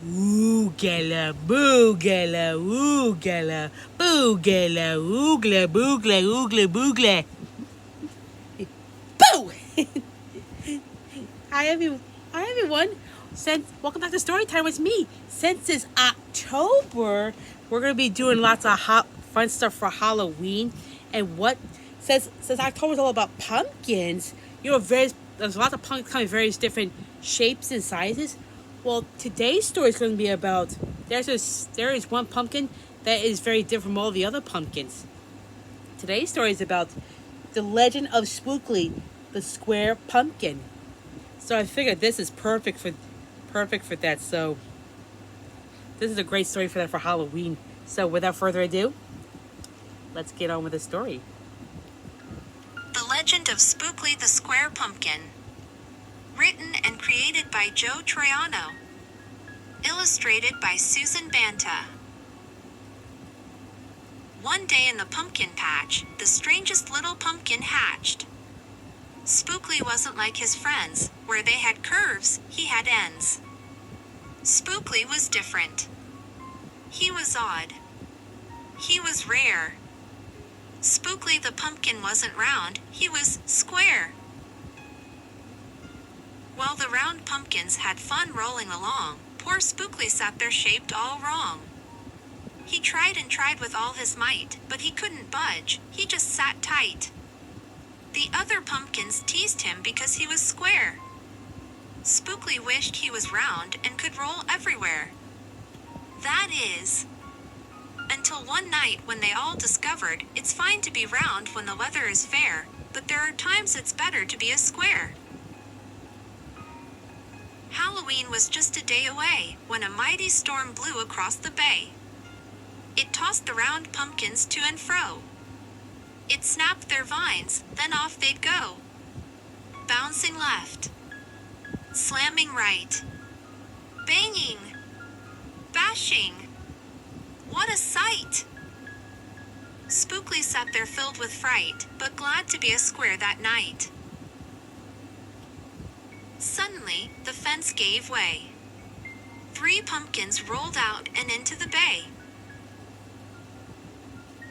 Oogala, boogala, oogala, boogala, oogla, boogla, oogla, boogla. Boo! Hi, everyone. Welcome back to Storytime with me. Since it's October, we're gonna be doing lots of fun stuff for Halloween. And since October is all about pumpkins, there's lots of pumpkins coming in various different shapes and sizes. Well, today's story is going to be about there is one pumpkin that is very different from all the other pumpkins. Today's story is about the legend of Spookley, the square pumpkin. So I figured this is perfect for that. So this is a great story for that for Halloween. So without further ado, let's get on with the story. The Legend of Spookley the Square Pumpkin. Written and created by Joe Troiano. Illustrated by Susan Banta. One day in the pumpkin patch, the strangest little pumpkin hatched. Spookley wasn't like his friends, where they had curves, he had ends. Spookley was different. He was odd. He was rare. Spookley the pumpkin wasn't round, he was square. While the round pumpkins had fun rolling along, poor Spookley sat there shaped all wrong. He tried and tried with all his might, but he couldn't budge, he just sat tight. The other pumpkins teased him because he was square. Spookley wished he was round and could roll everywhere. That is, until one night when they all discovered it's fine to be round when the weather is fair, but there are times it's better to be a square. Halloween was just a day away when a mighty storm blew across the bay. It tossed the round pumpkins to and fro. It snapped their vines, then off they'd go. Bouncing left. Slamming right. Banging. Bashing. What a sight! Spookley sat there filled with fright, but glad to be a square that night. Suddenly, the fence gave way. 3 pumpkins rolled out and into the bay.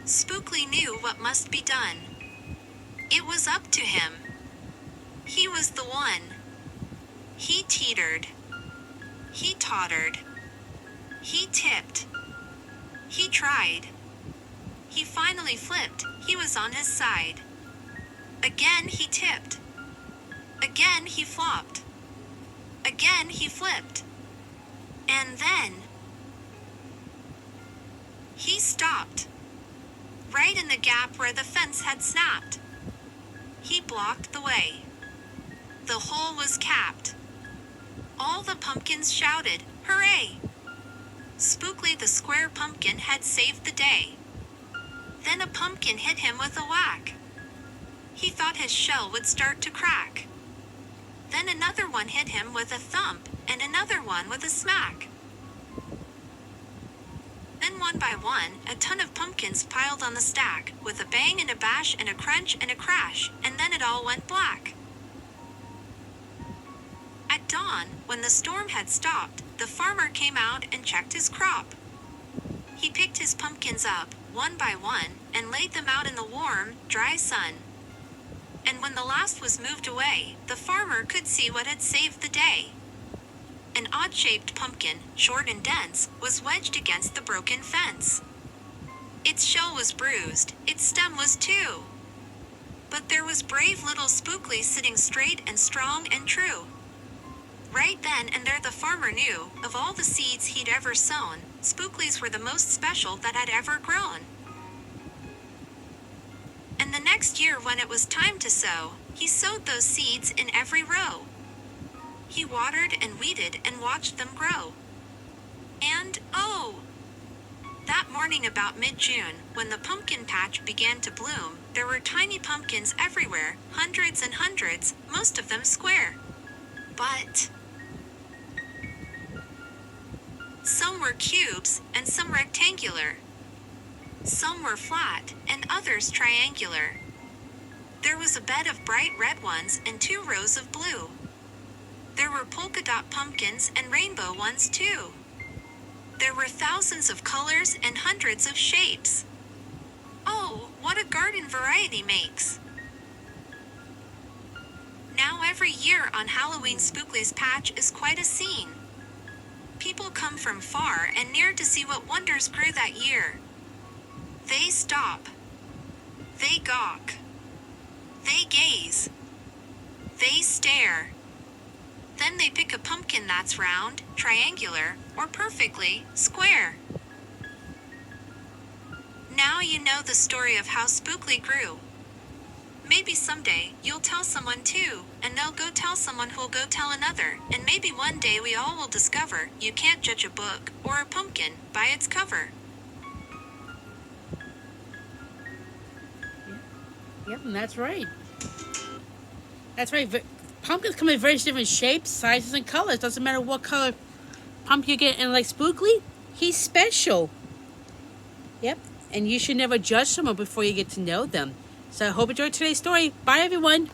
Spookley knew what must be done. It was up to him. He was the one. He teetered. He tottered. He tipped. He tried. He finally flipped, he was on his side. Again he tipped. Again he flopped. Again he flipped. And then he stopped. Right in the gap where the fence had snapped. He blocked the way. The hole was capped. All the pumpkins shouted, "Hooray!" Spookley the square pumpkin had saved the day. Then a pumpkin hit him with a whack. He thought his shell would start to crack. Then another one hit him with a thump, and another one with a smack. Then one by one, a ton of pumpkins piled on the stack, with a bang and a bash and a crunch and a crash, and then it all went black. At dawn, when the storm had stopped, the farmer came out and checked his crop. He picked his pumpkins up, one by one, and laid them out in the warm, dry sun. And when the last was moved away, the farmer could see what had saved the day. An odd-shaped pumpkin, short and dense, was wedged against the broken fence. Its shell was bruised, its stem was too. But there was brave little Spookley sitting straight and strong and true. Right then and there the farmer knew, of all the seeds he'd ever sown, Spookleys were the most special that had ever grown. And the next year when it was time to sow, he sowed those seeds in every row. He watered and weeded and watched them grow. And, oh! That morning about mid-June, when the pumpkin patch began to bloom, there were tiny pumpkins everywhere, hundreds and hundreds, most of them square. But some were cubes, and some rectangular. Some were flat, and others triangular. There was a bed of bright red ones and 2 rows of blue. There were polka dot pumpkins and rainbow ones too. There were thousands of colors and hundreds of shapes. Oh, what a garden variety makes! Now every year on Halloween, Spookley's patch is quite a scene. People come from far and near to see what wonders grew that year. They stop. They gawk. They gaze. They stare. Then they pick a pumpkin that's round, triangular, or perfectly square. Now you know the story of how Spookley grew. Maybe someday you'll tell someone too, and they'll go tell someone who'll go tell another, and maybe one day we all will discover you can't judge a book or a pumpkin by its cover. Yep, and that's right. That's right. Pumpkins come in various different shapes, sizes, and colors. Doesn't matter what color pumpkin you get. And like Spookley, he's special. Yep. And you should never judge someone before you get to know them. So I hope you enjoyed today's story. Bye, everyone.